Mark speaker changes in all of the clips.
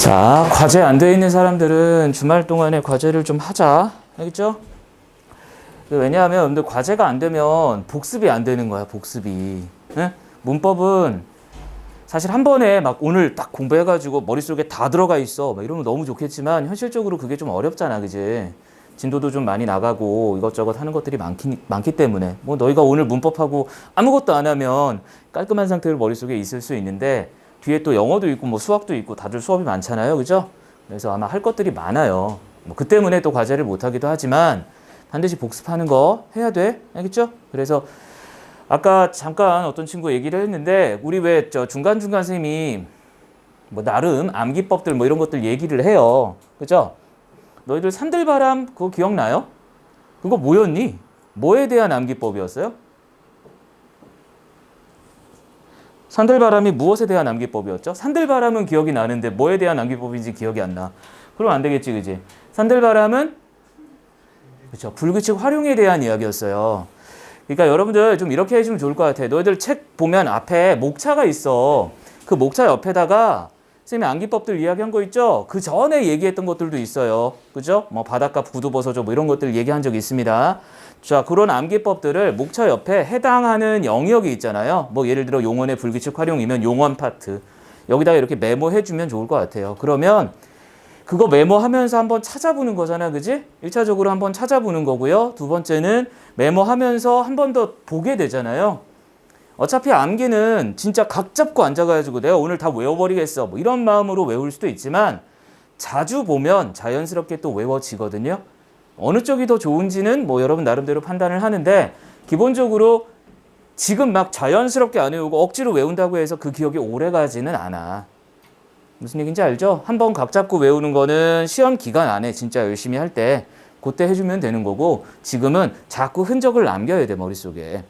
Speaker 1: 자, 과제 안 돼 있는 사람들은 주말 동안에 과제를 좀 하자. 알겠죠? 왜냐하면 여러분들 과제가 안 되면 복습이 안 되는 거야, 복습이. 네? 문법은 사실 한 번에 막 오늘 딱 공부해가지고 머릿속에 다 들어가 있어. 막 이러면 너무 좋겠지만 현실적으로 그게 좀 어렵잖아, 그지? 진도도 좀 많이 나가고 이것저것 하는 것들이 많기 때문에 뭐 너희가 오늘 문법하고 아무것도 안 하면 깔끔한 상태로 머릿속에 있을 수 있는데 뒤에 또 영어도 있고 뭐 수학도 있고 다들 수업이 많잖아요. 그죠? 그래서 아마 할 것들이 많아요. 뭐 그 때문에 또 과제를 못 하기도 하지만 반드시 복습하는 거 해야 돼. 알겠죠? 그래서 아까 잠깐 어떤 친구 얘기를 했는데 우리 왜 저 중간중간 선생님이 뭐 나름 암기법들 뭐 이런 것들 얘기를 해요. 그죠? 너희들 산들바람 그거 기억나요? 그거 뭐였니? 뭐에 대한 암기법이었어요? 산들바람이 무엇에 대한 암기법이었죠? 산들바람은 기억이 나는데 뭐에 대한 암기법인지 기억이 안 나. 그럼 안 되겠지, 그지? 산들바람은 그렇죠. 불규칙 활용에 대한 이야기였어요. 그러니까 여러분들 좀 이렇게 해주면 좋을 것 같아요. 너희들 책 보면 앞에 목차가 있어. 그 목차 옆에다가 선생님이 암기법들 이야기한 거 있죠? 그 전에 얘기했던 것들도 있어요. 그죠? 뭐 바닷가 구두 벗어줘 뭐 이런 것들 얘기한 적이 있습니다. 자, 그런 암기법들을 목차 옆에 해당하는 영역이 있잖아요. 뭐 예를 들어 용언의 불규칙 활용이면 용언 파트. 여기다가 이렇게 메모해 주면 좋을 것 같아요. 그러면 그거 메모하면서 한번 찾아보는 거잖아. 그지? 1차적으로 한번 찾아보는 거고요. 두 번째는 메모하면서 한 번 더 보게 되잖아요. 어차피 암기는 진짜 각 잡고 앉아가지고 내가 오늘 다 외워버리겠어. 뭐 이런 마음으로 외울 수도 있지만 자주 보면 자연스럽게 또 외워지거든요. 어느 쪽이 더 좋은지는 뭐 여러분 나름대로 판단을 하는데 기본적으로 지금 막 자연스럽게 안 외우고 억지로 외운다고 해서 그 기억이 오래 가지는 않아. 무슨 얘기인지 알죠? 한번 각 잡고 외우는 거는 시험 기간 안에 진짜 열심히 할 때 그때 해주면 되는 거고 지금은 자꾸 흔적을 남겨야 돼 머릿속에.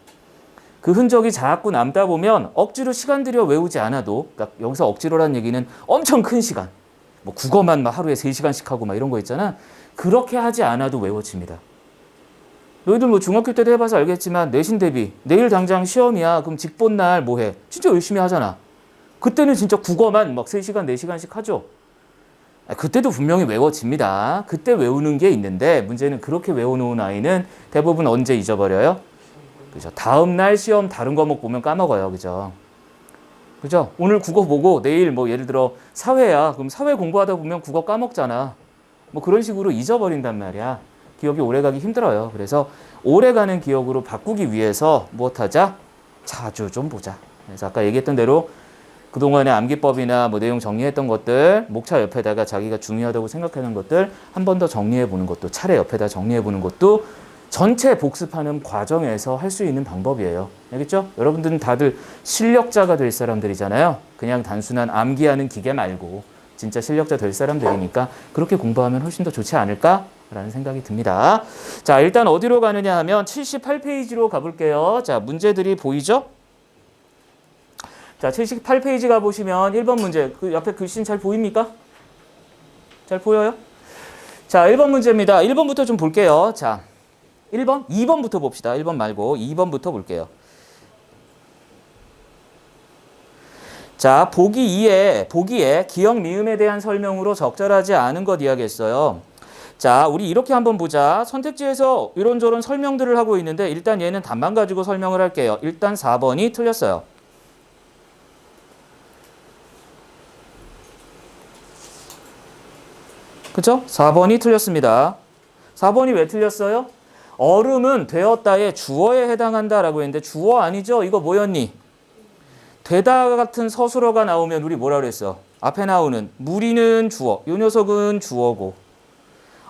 Speaker 1: 그 흔적이 자꾸 남다 보면 억지로 시간 들여 외우지 않아도 그러니까 여기서 억지로라는 얘기는 엄청 큰 시간 뭐 국어만 막 하루에 3시간씩 하고 막 이런 거 있잖아. 그렇게 하지 않아도 외워집니다. 너희들 뭐 중학교 때도 해봐서 알겠지만 내신 대비 내일 당장 시험이야. 그럼 직본날 뭐 해? 진짜 열심히 하잖아. 그때는 진짜 국어만 막 3시간, 4시간씩 하죠. 그때도 분명히 외워집니다. 그때 외우는 게 있는데 문제는 그렇게 외워놓은 아이는 대부분 언제 잊어버려요? 그죠? 다음날 시험 다른 과목 보면 까먹어요. 그죠? 그죠? 오늘 국어 보고 내일 뭐 예를 들어 사회야. 그럼 사회 공부하다 보면 국어 까먹잖아. 뭐 그런 식으로 잊어버린단 말이야. 기억이 오래가기 힘들어요. 그래서 오래가는 기억으로 바꾸기 위해서 무엇하자? 자주 좀 보자. 그래서 아까 얘기했던 대로 그동안의 암기법이나 뭐 내용 정리했던 것들 목차 옆에다가 자기가 중요하다고 생각하는 것들 한 번 더 정리해 보는 것도 차례 옆에다 정리해 보는 것도 전체 복습하는 과정에서 할 수 있는 방법이에요. 알겠죠? 여러분들은 다들 실력자가 될 사람들이잖아요. 그냥 단순한 암기하는 기계 말고 진짜 실력자 될 사람들이니까 그렇게 공부하면 훨씬 더 좋지 않을까라는 생각이 듭니다. 자, 일단 어디로 가느냐 하면 78페이지로 가볼게요. 자, 문제들이 보이죠? 자, 78페이지 가보시면 1번 문제. 그 옆에 글씨는 잘 보입니까? 잘 보여요? 자, 1번 문제입니다. 1번부터 좀 볼게요. 자, 1번? 2번부터 봅시다. 1번 말고 2번부터 볼게요. 자, 보기에 기억 미음에 대한 설명으로 적절하지 않은 것 이야기했어요. 자, 우리 이렇게 한번 보자. 선택지에서 이런저런 설명들을 하고 있는데 일단 얘는 답만 가지고 설명을 할게요. 일단 4번이 틀렸어요. 그쵸? 4번이 틀렸습니다. 4번이 왜 틀렸어요? 얼음은 되었다의 주어에 해당한다라고 했는데 주어 아니죠? 이거 뭐였니? 되다 같은 서술어가 나오면 우리 뭐라 그랬어? 앞에 나오는 무리는 주어, 요 녀석은 주어고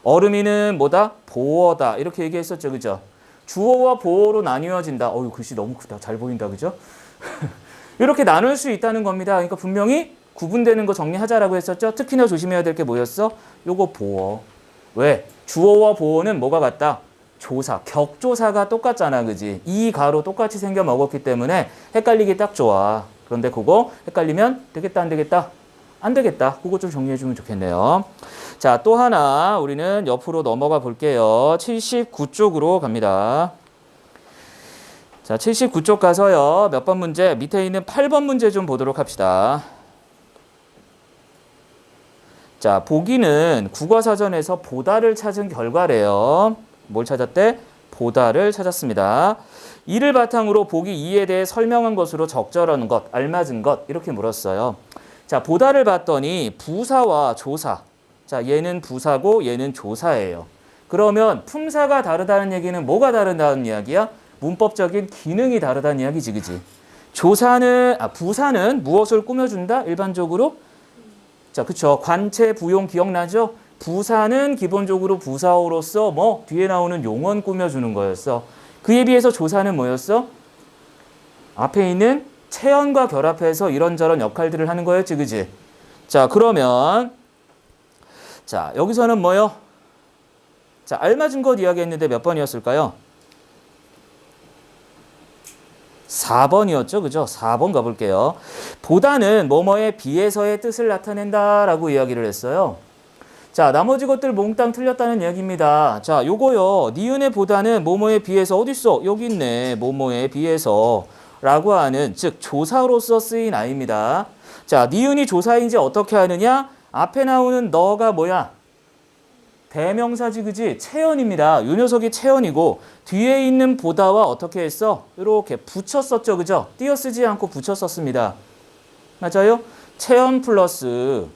Speaker 1: 얼음이는 뭐다? 보어다 이렇게 얘기했었죠. 그죠? 주어와 보어로 나뉘어진다. 어유 글씨 너무 크다. 잘 보인다. 그죠? 이렇게 나눌 수 있다는 겁니다. 그러니까 분명히 구분되는 거 정리하자라고 했었죠. 특히나 조심해야 될 게 뭐였어? 요거 보어. 왜? 주어와 보어는 뭐가 같다? 조사, 격조사가 똑같잖아. 그지? 이 가로 똑같이 생겨 먹었기 때문에 헷갈리기 딱 좋아. 그런데 그거 헷갈리면 되겠다 안 되겠다? 안 되겠다. 그거 좀 정리해 주면 좋겠네요. 자, 또 하나 우리는 옆으로 넘어가 볼게요. 79쪽으로 갑니다. 자, 79쪽 가서요. 몇 번 문제? 밑에 있는 8번 문제 좀 보도록 합시다. 자, 보기는 국어사전에서 보다를 찾은 결과래요. 뭘 찾았대? 보다를 찾았습니다. 이를 바탕으로 보기 2에 대해 설명한 것으로 적절한 것, 알맞은 것 이렇게 물었어요. 자, 보다를 봤더니 부사와 조사. 자, 얘는 부사고 얘는 조사예요. 그러면 품사가 다르다는 얘기는 뭐가 다르다는 이야기야? 문법적인 기능이 다르다는 이야기지, 그지? 부사는 무엇을 꾸며준다? 일반적으로? 자, 그쵸. 관체, 부용 기억나죠? 부사는 기본적으로 부사어로서 뭐 뒤에 나오는 용언 꾸며주는 거였어. 그에 비해서 조사는 뭐였어? 앞에 있는 체언과 결합해서 이런저런 역할들을 하는 거였지, 그지? 자, 그러면 자, 여기서는 뭐요? 자, 알맞은 것 이야기했는데 몇 번이었을까요? 4번이었죠. 그죠? 4번 가볼게요. 보다는 뭐뭐에 비해서의 뜻을 나타낸다라고 이야기를 했어요. 자, 나머지 것들 몽땅 틀렸다는 이야기입니다. 자, 요거요. 니은의 보다는 뭐뭐에 비해서 어딨어? 여기 있네. 뭐뭐에 비해서 라고 하는 즉 조사로서 쓰인 아입니다. 자, 니은이 조사인지 어떻게 하느냐? 앞에 나오는 너가 뭐야? 대명사지, 그지? 체언입니다. 요 녀석이 체언이고 뒤에 있는 보다와 어떻게 했어? 이렇게 붙였었죠, 그죠? 띄어쓰지 않고 붙였었습니다. 맞아요? 체언 플러스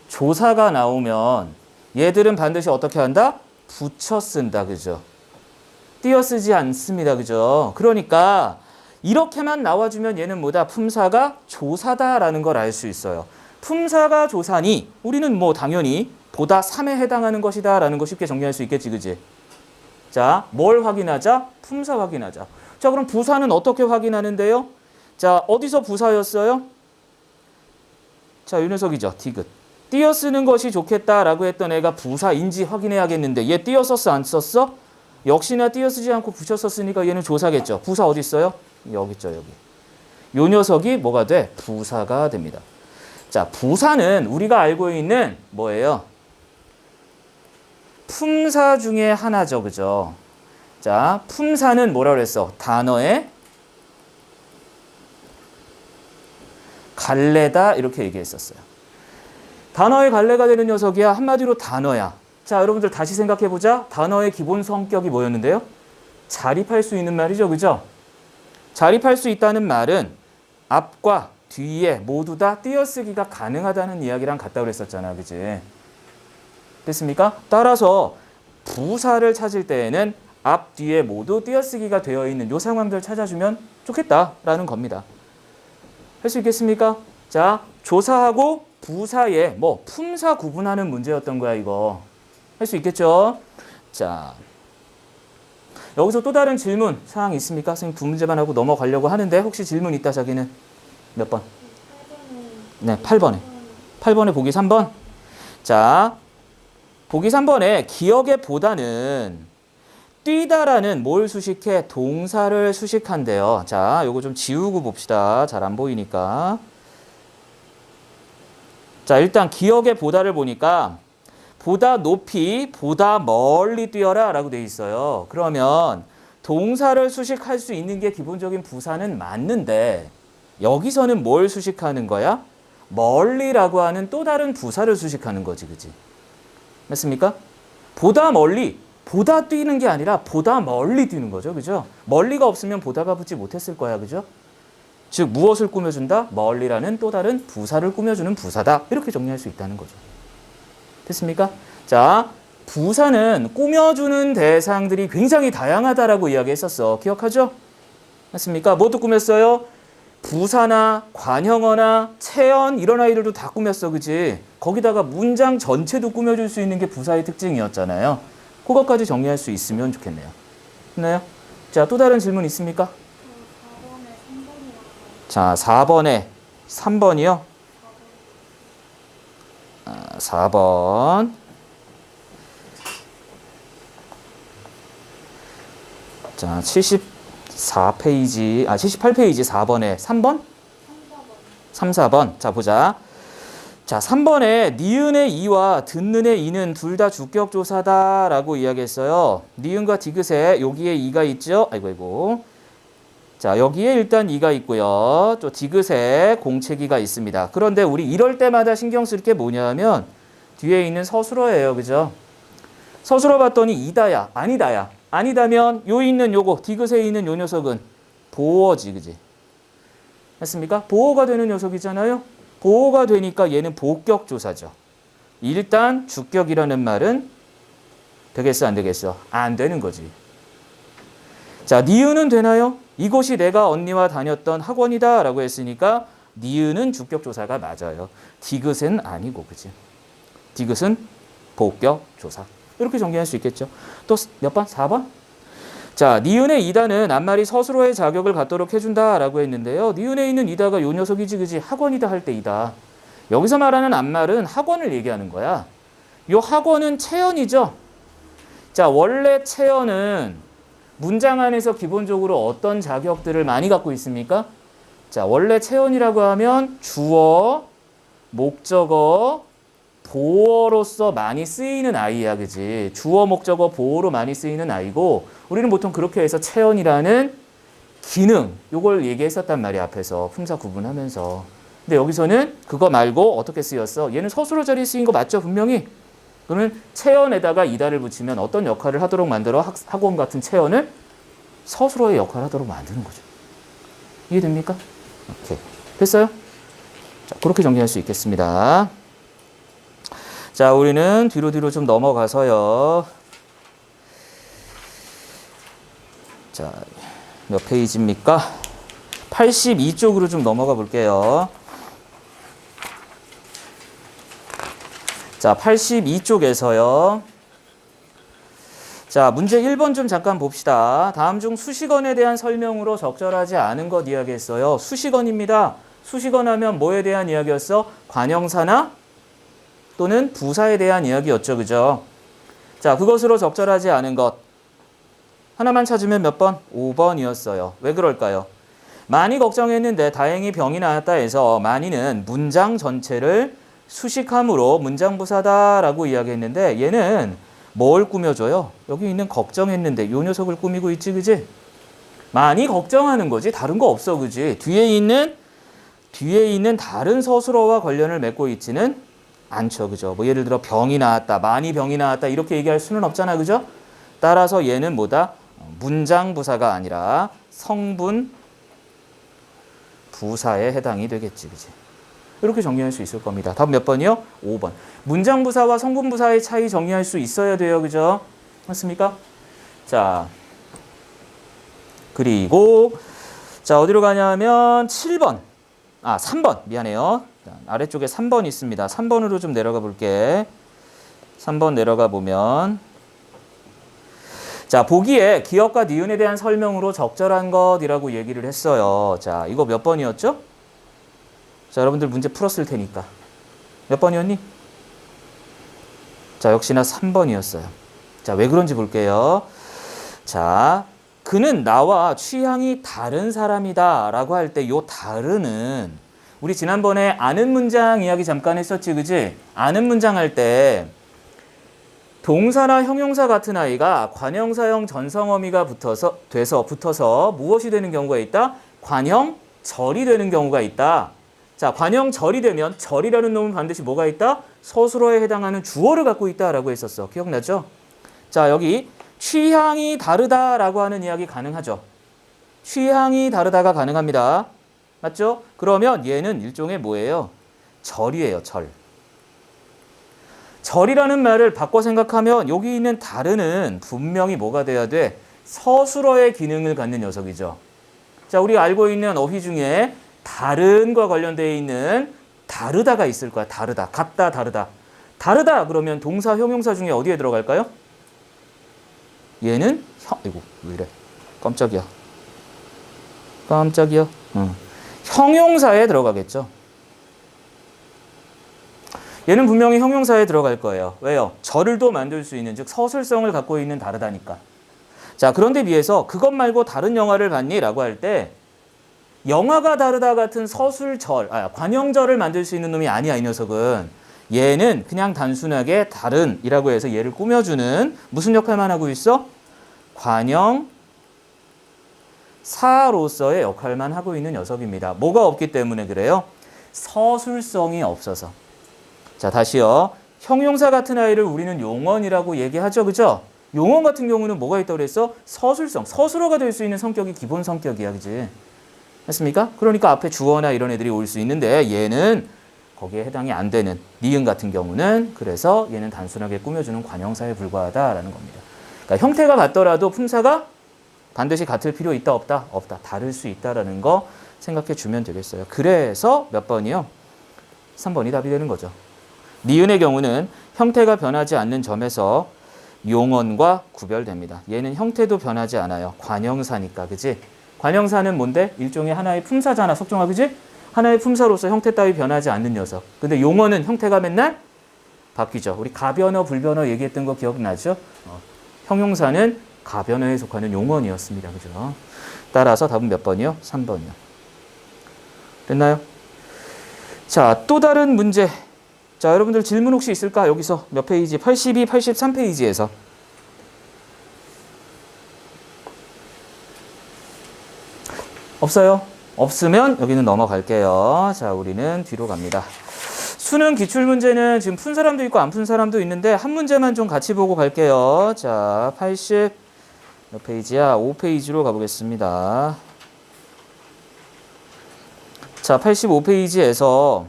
Speaker 1: 조사가 나오면 얘들은 반드시 어떻게 한다? 붙여 쓴다, 그죠? 띄어쓰지 않습니다, 그죠? 그러니까 이렇게만 나와주면 얘는 뭐다? 품사가 조사다라는 걸 알 수 있어요. 품사가 조사니 우리는 뭐 당연히 보다 3에 해당하는 것이다 라는 거 쉽게 정리할 수 있겠지, 그지? 자, 뭘 확인하자? 품사 확인하자. 자, 그럼 부사는 어떻게 확인하는데요? 자, 어디서 부사였어요? 자, 이 녀석이죠. 디귿. 띄어 쓰는 것이 좋겠다라고 했던 애가 부사인지 확인해야겠는데 얘 띄어 썼어, 안 썼어? 역시나 띄어 쓰지 않고 붙여 썼으니까 얘는 조사겠죠. 부사 어디 있어요? 여기 있죠, 여기. 요 녀석이 뭐가 돼? 부사가 됩니다. 자, 부사는 우리가 알고 있는 뭐예요? 품사 중에 하나죠, 그죠? 자, 품사는 뭐라 그랬어? 단어의 갈래다 이렇게 얘기했었어요. 단어의 갈래가 되는 녀석이야. 한마디로 단어야. 자, 여러분들 다시 생각해보자. 단어의 기본 성격이 뭐였는데요? 자립할 수 있는 말이죠, 그죠? 자립할 수 있다는 말은 앞과 뒤에 모두 다 띄어쓰기가 가능하다는 이야기랑 같다고 그랬었잖아, 그지? 됐습니까? 따라서 부사를 찾을 때에는 앞, 뒤에 모두 띄어쓰기가 되어 있는 요 상황들 찾아주면 좋겠다라는 겁니다. 할 수 있겠습니까? 자, 조사하고 부사의 뭐 품사 구분하는 문제였던 거야, 이거. 할 수 있겠죠? 자, 여기서 또 다른 질문 사항 있습니까? 선생님 두 문제만 하고 넘어가려고 하는데 혹시 질문 있다, 자기는? 몇 번? 8번에. 네, 8번에. 8번에 보기 3번. 자, 보기 3번에 기억의 보다는 뛰다라는 뭘 수식해? 동사를 수식한대요. 자, 요거 좀 지우고 봅시다. 잘 안 보이니까. 자, 일단 기억의 보다를 보니까 보다 높이, 보다 멀리 뛰어라 라고 돼 있어요. 그러면 동사를 수식할 수 있는 게 기본적인 부사는 맞는데 여기서는 뭘 수식하는 거야? 멀리라고 하는 또 다른 부사를 수식하는 거지, 그지? 맞습니까? 보다 멀리, 보다 뛰는 게 아니라 보다 멀리 뛰는 거죠, 그죠? 멀리가 없으면 보다가 붙지 못했을 거야, 그죠? 즉 무엇을 꾸며준다? 멀리라는 또 다른 부사를 꾸며주는 부사다. 이렇게 정리할 수 있다는 거죠. 됐습니까? 자, 부사는 꾸며주는 대상들이 굉장히 다양하다라고 이야기했었어. 기억하죠? 맞습니까? 뭐도 꾸몄어요? 부사나 관형어나 체언 이런 아이들도 다 꾸몄어, 그지? 거기다가 문장 전체도 꾸며줄 수 있는 게 부사의 특징이었잖아요. 그것까지 정리할 수 있으면 좋겠네요. 됐나요? 자, 또 다른 질문 있습니까? 4번에 3번이요. 자, 4번에 3번이요? 4번. 자, 78페이지 4번에 3번? 3, 4번. 자, 보자. 자, 3번에 니은의 이와 듣는의 이는 둘 다 주격조사다라고 이야기했어요. 니은과 디귿에 여기에 이가 있죠? 아이고. 자, 여기에 일단 이가 있고요. 또 디귿에 공체기가 있습니다. 그런데 우리 이럴 때마다 신경 쓸 게 뭐냐면 뒤에 있는 서술어예요. 그죠? 서술어 봤더니 이다야, 아니다야. 아니다면 요 있는 요거, 디귿에 있는 요 녀석은 보어지, 그지? 했습니까? 보어가 되는 녀석이잖아요. 보어가 되니까 얘는 복격조사죠. 일단 주격이라는 말은 되겠어, 안 되겠어? 안 되는 거지. 자, 니은은 되나요? 이곳이 내가 언니와 다녔던 학원이다 라고 했으니까 니은은 주격조사가 맞아요. 디귿은 아니고, 그지? 디귿은 복격조사. 이렇게 정리할 수 있겠죠. 또 몇 번? 4번? 자, 니은의 이다는 앞말이 서술어의 자격을 갖도록 해준다 라고 했는데요. 니은에 있는 이다가 요 녀석이지, 그지? 학원이다 할 때 이다. 여기서 말하는 앞말은 학원을 얘기하는 거야. 요 학원은 체언이죠. 자, 원래 체언은 문장 안에서 기본적으로 어떤 자격들을 많이 갖고 있습니까? 자, 원래 체언이라고 하면 주어, 목적어, 보어로서 많이 쓰이는 아이야, 그지? 주어, 목적어, 보어로 많이 쓰이는 아이고 우리는 보통 그렇게 해서 체언이라는 기능, 요걸 얘기했었단 말이야, 앞에서 품사 구분하면서. 근데 여기서는 그거 말고 어떻게 쓰였어? 얘는 서술어 자리에 쓰인 거 맞죠, 분명히? 그러면 체언에다가 이다를 붙이면 어떤 역할을 하도록 만들어? 학원 같은 체언을 서술어의 역할을 하도록 만드는 거죠. 이해됩니까? 오케이. 됐어요? 자, 그렇게 정리할 수 있겠습니다. 자, 우리는 뒤로 좀 넘어가서요. 자, 몇 페이지입니까? 82쪽으로 좀 넘어가 볼게요. 자, 82쪽에서요. 자, 문제 1번 좀 잠깐 봅시다. 다음 중 수식어에 대한 설명으로 적절하지 않은 것 이야기했어요. 수식어입니다. 수식어 하면 뭐에 대한 이야기였어? 관형사나 또는 부사에 대한 이야기였죠. 그죠? 자, 그것으로 적절하지 않은 것. 하나만 찾으면 몇 번? 5번이었어요. 왜 그럴까요? 많이 걱정했는데 다행히 병이 나았다 해서 많이는 문장 전체를 수식함으로 문장부사다라고 이야기했는데 얘는 뭘 꾸며줘요? 여기 있는 걱정했는데 요 녀석을 꾸미고 있지, 그지? 많이 걱정하는 거지 다른 거 없어, 그지? 뒤에 있는 다른 서술어와 관련을 맺고 있지는 않죠, 그죠? 뭐 예를 들어 병이 나았다, 많이 병이 나았다 이렇게 얘기할 수는 없잖아, 그죠? 따라서 얘는 뭐다? 문장부사가 아니라 성분 부사에 해당이 되겠지, 그지? 이렇게 정리할 수 있을 겁니다. 답 몇 번이요? 5번. 문장부사와 성분부사의 차이 정리할 수 있어야 돼요. 그죠? 맞습니까? 자, 그리고 자, 어디로 가냐면 7번. 3번. 미안해요. 아래쪽에 3번 있습니다. 3번으로 좀 내려가 볼게. 3번 내려가 보면 자, 보기에 기억과 니은에 대한 설명으로 적절한 것이라고 얘기를 했어요. 자, 이거 몇 번이었죠? 자, 여러분들 문제 풀었을 테니까. 몇 번이었니? 자, 역시나 3번이었어요. 자, 왜 그런지 볼게요. 자, 그는 나와 취향이 다른 사람이다 라고 할 때 요 다른은 우리 지난번에 아는 문장 이야기 잠깐 했었지, 그지? 아는 문장 할 때 동사나 형용사 같은 아이가 관형사형 전성어미가 붙어서 무엇이 되는 경우가 있다? 관형절이 되는 경우가 있다. 자, 관형절이 되면 절이라는 놈은 반드시 뭐가 있다? 서술어에 해당하는 주어를 갖고 있다라고 했었어. 기억나죠? 자, 여기 취향이 다르다라고 하는 이야기 가능하죠. 취향이 다르다가 가능합니다. 맞죠? 그러면 얘는 일종의 뭐예요? 절이에요, 절. 절이라는 말을 바꿔 생각하면 여기 있는 다르는 분명히 뭐가 돼야 돼? 서술어의 기능을 갖는 녀석이죠. 자, 우리가 알고 있는 어휘 중에 다른과 관련되어 있는 다르다가 있을 거야. 다르다. 같다, 다르다. 다르다 그러면 동사, 형용사 중에 어디에 들어갈까요? 얘는 이거 왜 이래? 깜짝이야. 형용사에 들어가겠죠. 얘는 분명히 형용사에 들어갈 거예요. 왜요? 절을 또 만들 수 있는, 즉 서술성을 갖고 있는 다르다니까. 자, 그런데 비해서 그것 말고 다른 영화를 봤니? 라고 할 때 영화가 다르다 같은 서술절, 관형절을 만들 수 있는 놈이 아니야, 이 녀석은. 얘는 그냥 단순하게 다른이라고 해서 얘를 꾸며주는 무슨 역할만 하고 있어? 관형 사로서의 역할만 하고 있는 녀석입니다. 뭐가 없기 때문에 그래요? 서술성이 없어서. 자, 다시요. 형용사 같은 아이를 우리는 용언이라고 얘기하죠. 그죠? 용언 같은 경우는 뭐가 있다고 그랬어? 서술성. 서술어가 될 수 있는 성격이 기본 성격이야. 그지? 맞습니까? 그러니까 앞에 주어나 이런 애들이 올 수 있는데 얘는 거기에 해당이 안 되는 니은 같은 경우는 그래서 얘는 단순하게 꾸며주는 관형사에 불과하다라는 겁니다. 그러니까 형태가 같더라도 품사가 반드시 같을 필요 있다 없다? 없다. 다를 수 있다라는 거 생각해 주면 되겠어요. 그래서 몇 번이요? 3번이 답이 되는 거죠. 니은의 경우는 형태가 변하지 않는 점에서 용언과 구별됩니다. 얘는 형태도 변하지 않아요. 관형사니까. 그지? 관형사는 뭔데? 일종의 하나의 품사잖아. 석종아. 그지? 하나의 품사로서 형태 따위 변하지 않는 녀석. 근데 용언은 형태가 맨날 바뀌죠. 우리 가변어, 불변어 얘기했던 거 기억나죠? 형용사는 가변어에 속하는 용언이었습니다. 그죠? 따라서 답은 몇 번이요? 3번이요. 됐나요? 자, 또 다른 문제. 자, 여러분들 질문 혹시 있을까? 여기서 몇 페이지? 82, 83페이지에서. 없어요? 없으면 여기는 넘어갈게요. 자, 우리는 뒤로 갑니다. 수능 기출문제는 지금 푼 사람도 있고 안 푼 사람도 있는데 한 문제만 좀 같이 보고 갈게요. 자, 80 몇 페이지야? 5페이지로 가보겠습니다. 자, 85페이지에서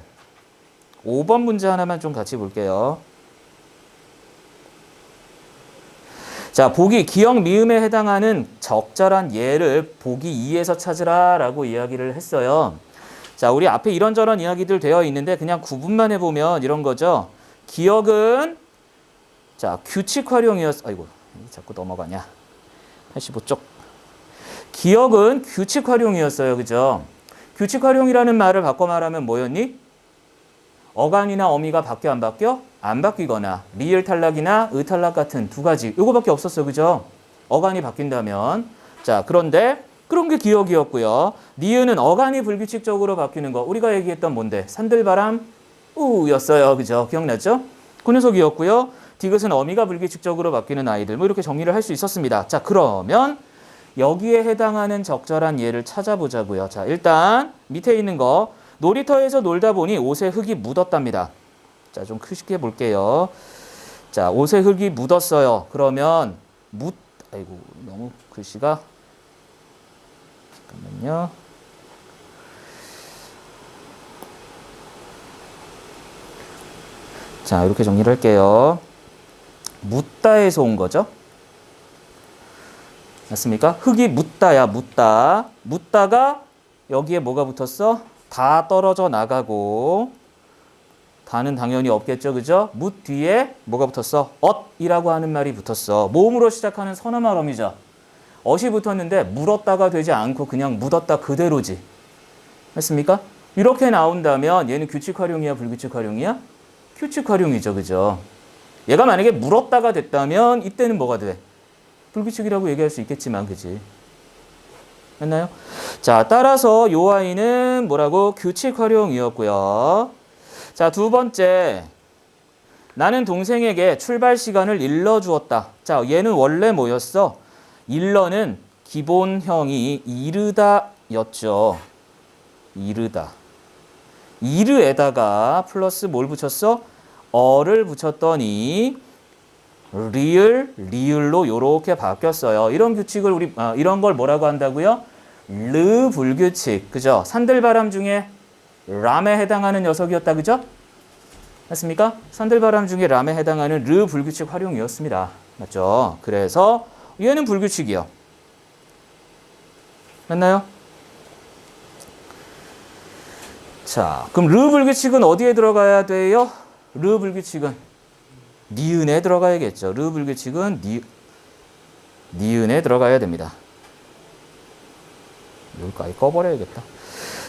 Speaker 1: 5번 문제 하나만 좀 같이 볼게요. 자, 보기 기역 미음에 해당하는 적절한 예를 보기 2에서 찾으라 라고 이야기를 했어요. 자, 우리 앞에 이런저런 이야기들 되어 있는데 그냥 구분만 해보면 이런 거죠. 기역은 자, 규칙 활용이었어. 아이고, 자꾸 넘어가냐. 85쪽. 기역은 규칙 활용이었어요. 그죠? 규칙 활용이라는 말을 바꿔 말하면 뭐였니? 어간이나 어미가 바뀌어 안 바뀌어? 안 바뀌거나 리을 탈락이나 의 탈락 같은 두 가지 요거밖에 없었어요. 그죠? 어간이 바뀐다면 자, 그런데 그런 게 기억이었고요. 니은은 어간이 불규칙적으로 바뀌는 거 우리가 얘기했던 뭔데? 산들바람 우였어요. 그죠? 기억났죠? 그 녀석이었고요. 디귿은 어미가 불규칙적으로 바뀌는 아이들 뭐 이렇게 정리를 할 수 있었습니다. 자, 그러면 여기에 해당하는 적절한 예를 찾아보자고요. 자, 일단 밑에 있는 거 놀이터에서 놀다 보니 옷에 흙이 묻었답니다. 자, 좀 크게 볼게요. 자, 옷에 흙이 묻었어요. 그러면 아이고, 너무 글씨가 잠깐만요. 자, 이렇게 정리를 할게요. 묻다에서 온 거죠. 맞습니까? 흙이 묻다야, 묻다. 묻다가 여기에 뭐가 붙었어? 다 떨어져 나가고 다는 당연히 없겠죠. 그죠? 묻 뒤에 뭐가 붙었어? 엇이라고 하는 말이 붙었어. 모음으로 시작하는 선어말 어미죠. 엇이 붙었는데 물었다가 되지 않고 그냥 묻었다 그대로지. 맞습니까? 이렇게 나온다면 얘는 규칙 활용이야, 불규칙 활용이야? 규칙 활용이죠. 그죠? 얘가 만약에 물었다가 됐다면 이때는 뭐가 돼? 불규칙이라고 얘기할 수 있겠지만, 그지? 맞나요? 자, 따라서 요 아이는 뭐라고? 규칙 활용이었고요. 자, 두 번째. 나는 동생에게 출발 시간을 일러주었다. 자, 얘는 원래 뭐였어? 일러는 기본형이 이르다였죠. 이르다. 이르에다가 플러스 뭘 붙였어? 어를 붙였더니 리을로 요렇게 바뀌었어요. 이런 규칙을 이런 걸 뭐라고 한다고요? 르 불규칙. 그죠? 산들바람 중에 람에 해당하는 녀석이었다. 그죠? 맞습니까? 산들바람 중에 람에 해당하는 르 불규칙 활용이었습니다. 맞죠? 그래서 얘는 불규칙이요. 맞나요? 자, 그럼 르 불규칙은 어디에 들어가야 돼요? 르 불규칙은 니은에 들어가야겠죠. 르 불규칙은 니은에 들어가야 됩니다. 여기까지 꺼버려야겠다.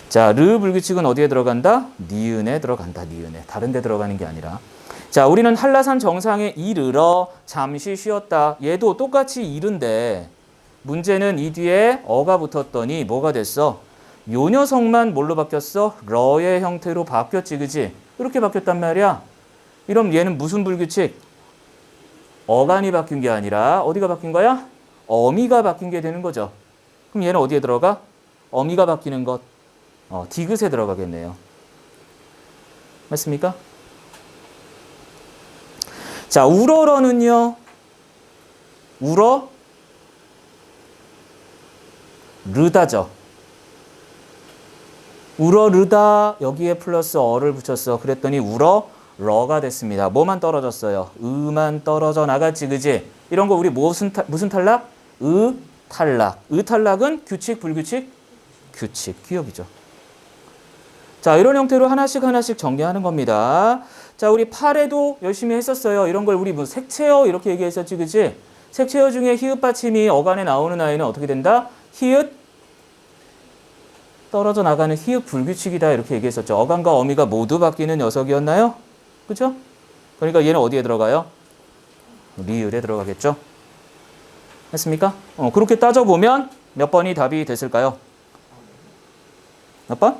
Speaker 1: 자, 르 불규칙은 어디에 들어간다? 니은에 들어간다. 니은에. 다른 데 들어가는 게 아니라. 자, 우리는 한라산 정상에 이르러 잠시 쉬었다. 얘도 똑같이 이른데 문제는 이 뒤에 어가 붙었더니 뭐가 됐어? 요 녀석만 뭘로 바뀌었어? 러의 형태로 바뀌었지. 그지? 이렇게 바뀌었단 말이야. 이럼 얘는 무슨 불규칙? 어간이 바뀐 게 아니라 어디가 바뀐 거야? 어미가 바뀐 게 되는 거죠. 그럼 얘는 어디에 들어가? 어미가 바뀌는 것. 디귿에 들어가겠네요. 맞습니까? 자, 우러러는요. 우러 르다죠. 우러 르다 여기에 플러스 어를 붙였어. 그랬더니 우러 러가 됐습니다. 뭐만 떨어졌어요? 으만 떨어져 나갔지, 그지? 이런 거 우리 무슨 탈락? 탈락. 탈락은 규칙, 불규칙? 규칙, 기억이죠. 자, 이런 형태로 하나씩 정리하는 겁니다. 자, 우리 8에도 열심히 했었어요. 이런 걸 우리 뭐 색채어 이렇게 얘기했었지, 그지? 색채어 중에 히읗 받침이 어간에 나오는 아이는 어떻게 된다? 히읗 떨어져 나가는 히읗 불규칙이다 이렇게 얘기했었죠. 어간과 어미가 모두 바뀌는 녀석이었나요? 그죠? 그러니까 얘는 어디에 들어가요? 리을에 들어가겠죠? 했습니까? 그렇게 따져보면 몇 번이 답이 됐을까요? 몇 번?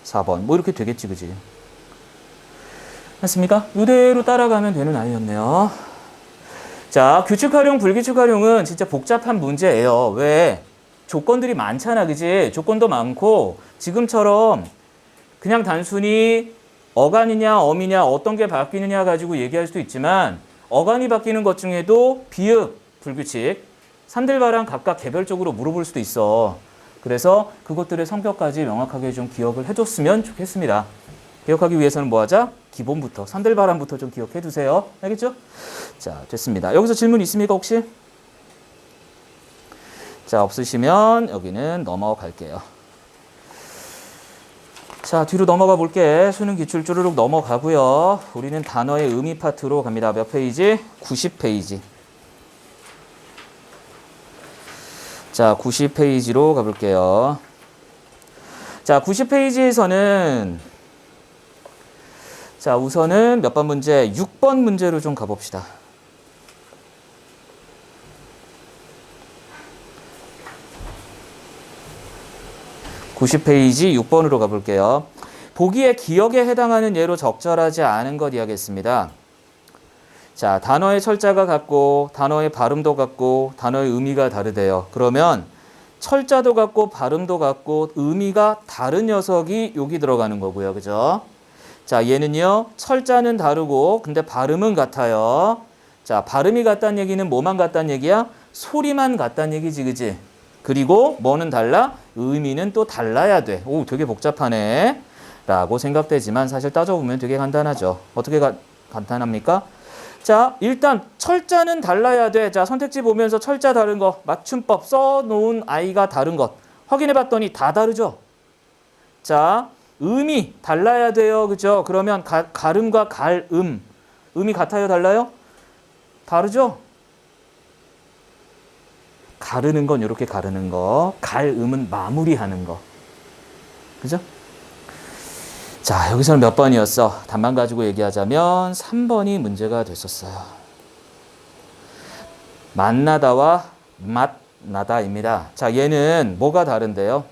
Speaker 1: 4번. 뭐 이렇게 되겠지, 그지? 했습니까? 이대로 따라가면 되는 아이였네요. 자, 규칙 활용, 불규칙 활용은 진짜 복잡한 문제예요. 왜? 조건들이 많잖아, 그지? 조건도 많고 지금처럼 그냥 단순히 어간이냐 어미냐 어떤 게 바뀌느냐 가지고 얘기할 수도 있지만 어간이 바뀌는 것 중에도 비읍, 불규칙, 산들바랑 각각 개별적으로 물어볼 수도 있어. 그래서 그것들의 성격까지 명확하게 좀 기억을 해줬으면 좋겠습니다. 기억하기 위해서는 뭐 하자? 기본부터, 산들바람부터 좀 기억해 두세요. 알겠죠? 자, 됐습니다. 여기서 질문 있습니까, 혹시? 자, 없으시면 여기는 넘어갈게요. 자, 뒤로 넘어가 볼게. 수능 기출 쭈르륵 넘어가고요. 우리는 단어의 의미 파트로 갑니다. 몇 페이지? 90페이지. 자, 90페이지로 가볼게요. 자, 90페이지에서는 자, 우선은 몇 번 문제? 6번 문제로 좀 가봅시다. (90페이지) 6번으로 가볼게요. 보기에 기억에 해당하는 예로 적절하지 않은 것 이야기했습니다. 자, 단어의 철자가 같고 단어의 발음도 같고 단어의 의미가 다르대요. 그러면 철자도 같고 발음도 같고 의미가 다른 녀석이 여기 들어가는 거고요. 그죠? 자, 얘는요. 철자는 다르고 근데 발음은 같아요. 자, 발음이 같다는 얘기는 뭐만 같다는 얘기야? 소리만 같다는 얘기지, 그지? 그리고 뭐는 달라? 의미는 또 달라야 돼. 오, 되게 복잡하네. 라고 생각되지만 사실 따져보면 되게 간단하죠. 어떻게 간단합니까? 자, 일단 철자는 달라야 돼. 자, 선택지 보면서 철자 다른 거, 맞춤법 써놓은 아이가 다른 것 확인해봤더니 다 다르죠. 자, 음이 달라야 돼요. 그죠? 그러면 가름과 갈음. 음이 같아요? 달라요? 다르죠? 가르는 건 이렇게 가르는 거. 갈음은 마무리하는 거. 그죠? 자, 여기서는 몇 번이었어? 답만 가지고 얘기하자면 3번이 문제가 됐었어요. 만나다와 맛나다입니다. 자, 얘는 뭐가 다른데요?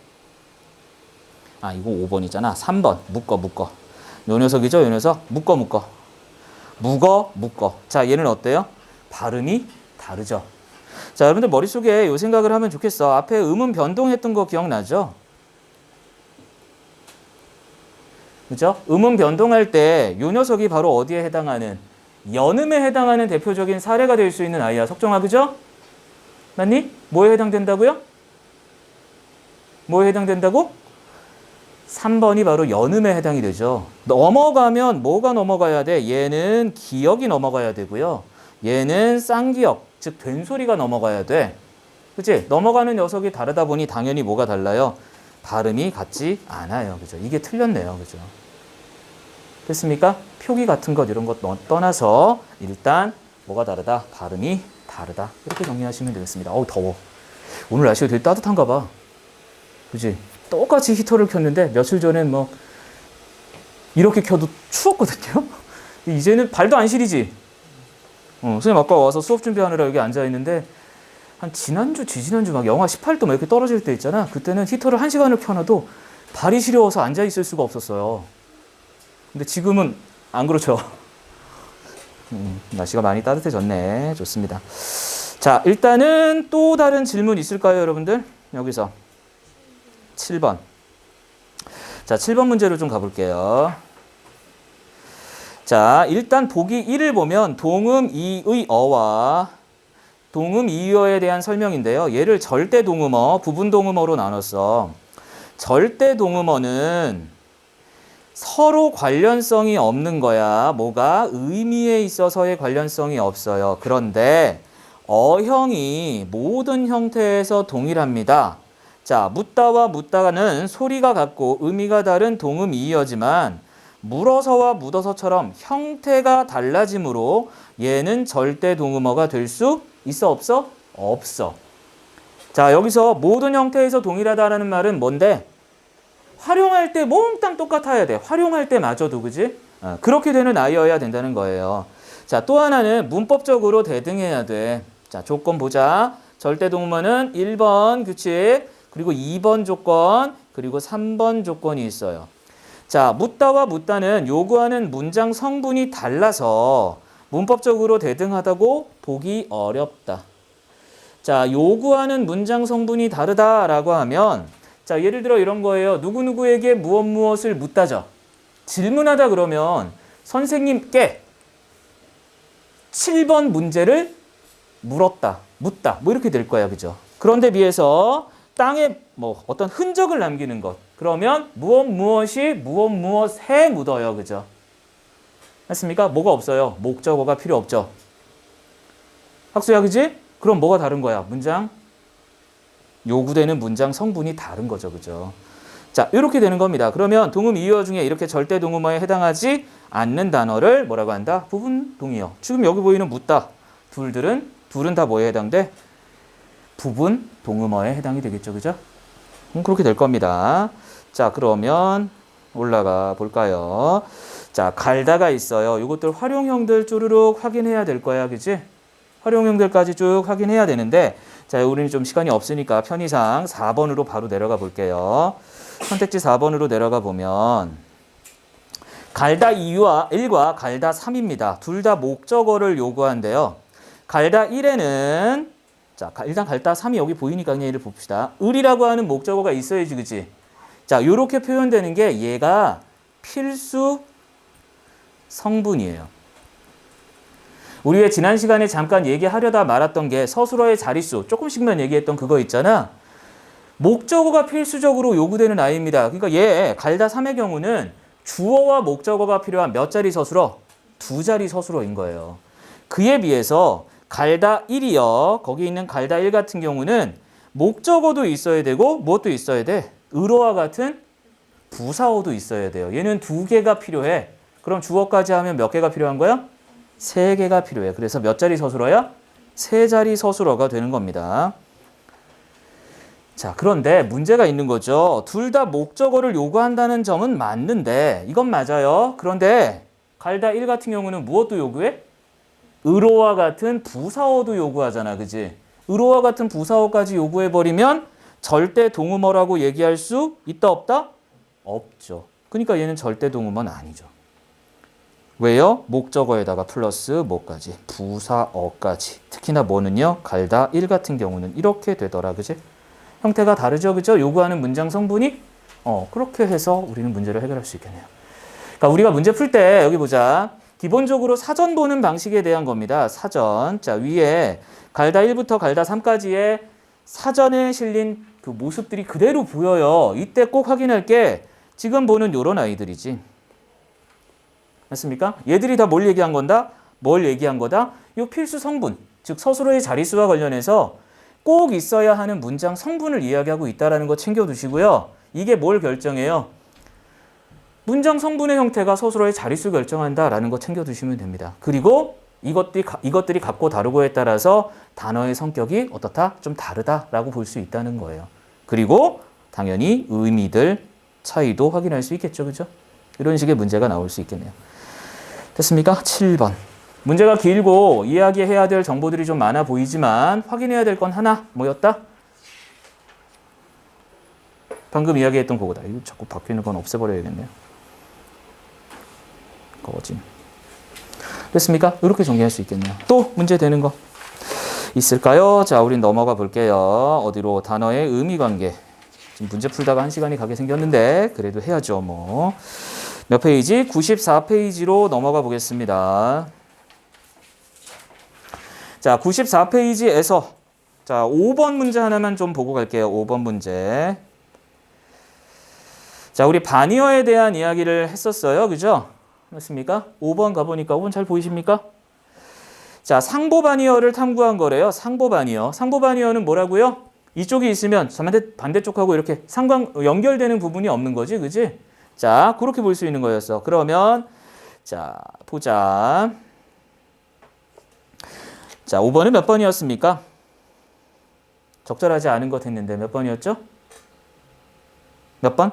Speaker 1: 아, 이거 5번이잖아. 3번. 묶어. 요 녀석이죠? 요 녀석. 묶어. 묶어. 자, 얘는 어때요? 발음이 다르죠. 자, 여러분들 머릿속에 요 생각을 하면 좋겠어. 앞에 음은 변동했던 거 기억나죠? 그죠? 음은 변동할 때 요 녀석이 바로 어디에 해당하는 연음에 해당하는 대표적인 사례가 될 수 있는 아이야. 석정아, 그죠? 맞니? 뭐에 해당된다고요? 뭐에 해당된다고? 3번이 바로 연음에 해당이 되죠. 넘어가면 뭐가 넘어가야 돼? 얘는 기억이 넘어가야 되고요. 얘는 쌍기역, 즉 된소리가 넘어가야 돼. 그치? 넘어가는 녀석이 다르다 보니 당연히 뭐가 달라요? 발음이 같지 않아요. 그죠? 이게 틀렸네요. 그죠? 됐습니까? 표기 같은 것 이런 것 떠나서 일단 뭐가 다르다? 발음이 다르다. 이렇게 정리하시면 되겠습니다. 어우, 더워. 오늘 날씨가 되게 따뜻한가 봐. 그치? 똑같이 히터를 켰는데 며칠 전엔 뭐 이렇게 켜도 추웠거든요. 이제는 발도 안 시리지. 선생님 아까 와서 수업 준비하느라 여기 앉아있는데 한 지지난주 막 영하 18도 막 이렇게 떨어질 때 있잖아. 그때는 히터를 1시간을 켜놔도 발이 시려워서 앉아있을 수가 없었어요. 근데 지금은 안 그렇죠. 날씨가 많이 따뜻해졌네. 좋습니다. 자, 일단은 또 다른 질문 있을까요, 여러분들? 여기서 7번. 자, 7번 문제로 좀 가볼게요. 자, 일단 보기 1을 보면 동음 이의 어와 동음 이의어에 대한 설명인데요. 얘를 절대 동음어, 부분 동음어로 나눴어. 절대 동음어는 서로 관련성이 없는 거야. 뭐가? 의미에 있어서의 관련성이 없어요. 그런데 어형이 모든 형태에서 동일합니다. 자, 묻다와 묻다는 소리가 같고 의미가 다른 동음 이의어지만 물어서와 묻어서처럼 형태가 달라지므로 얘는 절대 동음어가 될 수 있어 없어? 없어. 자, 여기서 모든 형태에서 동일하다라는 말은 뭔데? 활용할 때 몽땅 똑같아야 돼. 활용할 때마저도, 그지? 그렇게 되는 아이여야 된다는 거예요. 자, 또 하나는 문법적으로 대등해야 돼. 자, 조건 보자. 절대 동음어는 1번 규칙, 그리고 2번 조건, 그리고 3번 조건이 있어요. 자, 묻다와 묻다는 요구하는 문장 성분이 달라서 문법적으로 대등하다고 보기 어렵다. 자, 요구하는 문장 성분이 다르다라고 하면 자, 예를 들어 이런 거예요. 누구누구에게 무엇을 묻다죠. 질문하다 그러면 선생님께 7번 문제를 물었다, 묻다 뭐 이렇게 될 거야. 그죠? 그런데 비해서 땅에 뭐 어떤 흔적을 남기는 것. 그러면 무엇이 무엇에 묻어요. 그죠? 맞습니까? 뭐가 없어요? 목적어가 필요 없죠. 학수야, 그지? 그럼 뭐가 다른 거야? 문장? 요구되는 문장 성분이 다른 거죠. 그죠? 자, 이렇게 되는 겁니다. 그러면 동음 이의어 중에 이렇게 절대 동음어에 해당하지 않는 단어를 뭐라고 한다? 부분 동의어. 지금 여기 보이는 묻다. 둘은 다 뭐에 해당돼? 부분 동음어에 해당이 되겠죠. 그죠? 그렇게 될 겁니다. 자, 그러면 올라가 볼까요? 자, 갈다가 있어요. 이것들 활용형들 쪼르륵 확인해야 될 거야. 그지? 활용형들까지 쭉 확인해야 되는데 자, 우리는 좀 시간이 없으니까 편의상 4번으로 바로 내려가 볼게요. 선택지 4번으로 내려가 보면 갈다 1과 갈다 3입니다. 둘 다 목적어를 요구한대요. 갈다 1에는 자, 일단 갈다 3이 여기 보이니까 그냥 얘를 봅시다. 을이라고 하는 목적어가 있어야지, 그치? 자, 요렇게 표현되는 게 얘가 필수 성분이에요. 우리 왜 지난 시간에 잠깐 얘기하려다 말았던 게 서술어의 자릿수 조금씩만 얘기했던 그거 있잖아. 목적어가 필수적으로 요구되는 아이입니다. 그러니까 얘 갈다 3의 경우는 주어와 목적어가 필요한 몇 자리 서술어? 2자리 서술어인 거예요. 그에 비해서 갈다 1이요. 거기 있는 갈다 1 같은 경우는 목적어도 있어야 되고 무엇도 있어야 돼? 을어와 같은 부사어도 있어야 돼요. 얘는 2개가 필요해. 그럼 주어까지 하면 몇 개가 필요한 거야? 3개가 필요해. 그래서 몇 자리 서술어야? 3자리 서술어가 되는 겁니다. 자, 그런데 문제가 있는 거죠. 둘 다 목적어를 요구한다는 점은 맞는데 이건 맞아요. 그런데 갈다 1 같은 경우는 무엇도 요구해? 을어와 같은 부사어도 요구하잖아. 그지? 을어와 같은 부사어까지 요구해버리면 절대 동음어라고 얘기할 수 있다 없다? 없죠. 그러니까 얘는 절대 동음어는 아니죠. 왜요? 목적어에다가 플러스 뭐까지? 부사어까지. 특히나 뭐는요? 갈다 1 같은 경우는 이렇게 되더라. 그지? 형태가 다르죠. 그죠? 요구하는 문장 성분이 그렇게 해서 우리는 문제를 해결할 수 있겠네요. 그러니까 우리가 문제 풀 때 여기 보자. 기본적으로 사전 보는 방식에 대한 겁니다. 사전. 자, 위에 갈다 1부터 갈다 3까지의 사전에 실린 그 모습들이 그대로 보여요. 이때 꼭 확인할 게 지금 보는 요런 아이들이지. 맞습니까? 얘들이 다 뭘 얘기한 건다? 뭘 얘기한 거다? 요 필수 성분, 즉 서술어의 자릿수와 관련해서 꼭 있어야 하는 문장 성분을 이야기하고 있다는 거 챙겨두시고요. 이게 뭘 결정해요? 문장 성분의 형태가 서술어의 자릿수 결정한다라는 거 챙겨두시면 됩니다. 그리고 이것들이 같고 다르고에 따라서 단어의 성격이 어떻다? 좀 다르다라고 볼 수 있다는 거예요. 그리고 당연히 의미들 차이도 확인할 수 있겠죠. 그죠? 이런 식의 문제가 나올 수 있겠네요. 됐습니까? 7번. 문제가 길고 이야기해야 될 정보들이 좀 많아 보이지만 확인해야 될 건 하나 뭐였다? 방금 이야기했던 그거다. 이거 자꾸 바뀌는 건 없애버려야겠네요. 거진. 됐습니까? 이렇게 정리할 수 있겠네요. 또 문제 되는 거. 있을까요? 자, 우린 넘어가 볼게요. 어디로? 단어의 의미 관계. 지금 문제 풀다가 1시간이 가게 생겼는데 그래도 해야죠, 뭐. 몇 페이지? 94페이지로 넘어가 보겠습니다. 자, 94페이지에서 자, 5번 문제 하나만 좀 보고 갈게요. 5번 문제. 자, 우리 바니어에 대한 이야기를 했었어요. 그죠? 맞습니까? 5번 가보니까 5번 잘 보이십니까? 자, 상보 바니어를 탐구한 거래요. 상보 바니어. 상보 바니어는 뭐라고요? 이쪽이 있으면 반대쪽하고 이렇게 연결되는 부분이 없는 거지. 그지? 자, 그렇게 볼 수 있는 거였어. 그러면 자, 보자. 자, 5번은 몇 번이었습니까? 적절하지 않은 것 했는데 몇 번이었죠? 몇 번?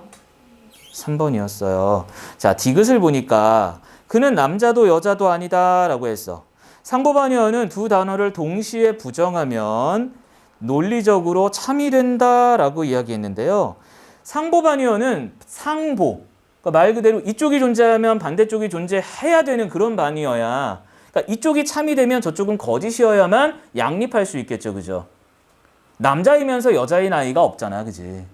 Speaker 1: 3번이었어요. 자, 디귿을 보니까 그는 남자도 여자도 아니다 라고 했어. 상보바니어는 두 단어를 동시에 부정하면 논리적으로 참이 된다 라고 이야기했는데요. 상보바니어는 상보, 그러니까 말 그대로 이쪽이 존재하면 반대쪽이 존재해야 되는 그런 바니어야. 그러니까 이쪽이 참이 되면 저쪽은 거짓이어야만 양립할 수 있겠죠. 그죠? 남자이면서 여자인 아이가 없잖아. 그지?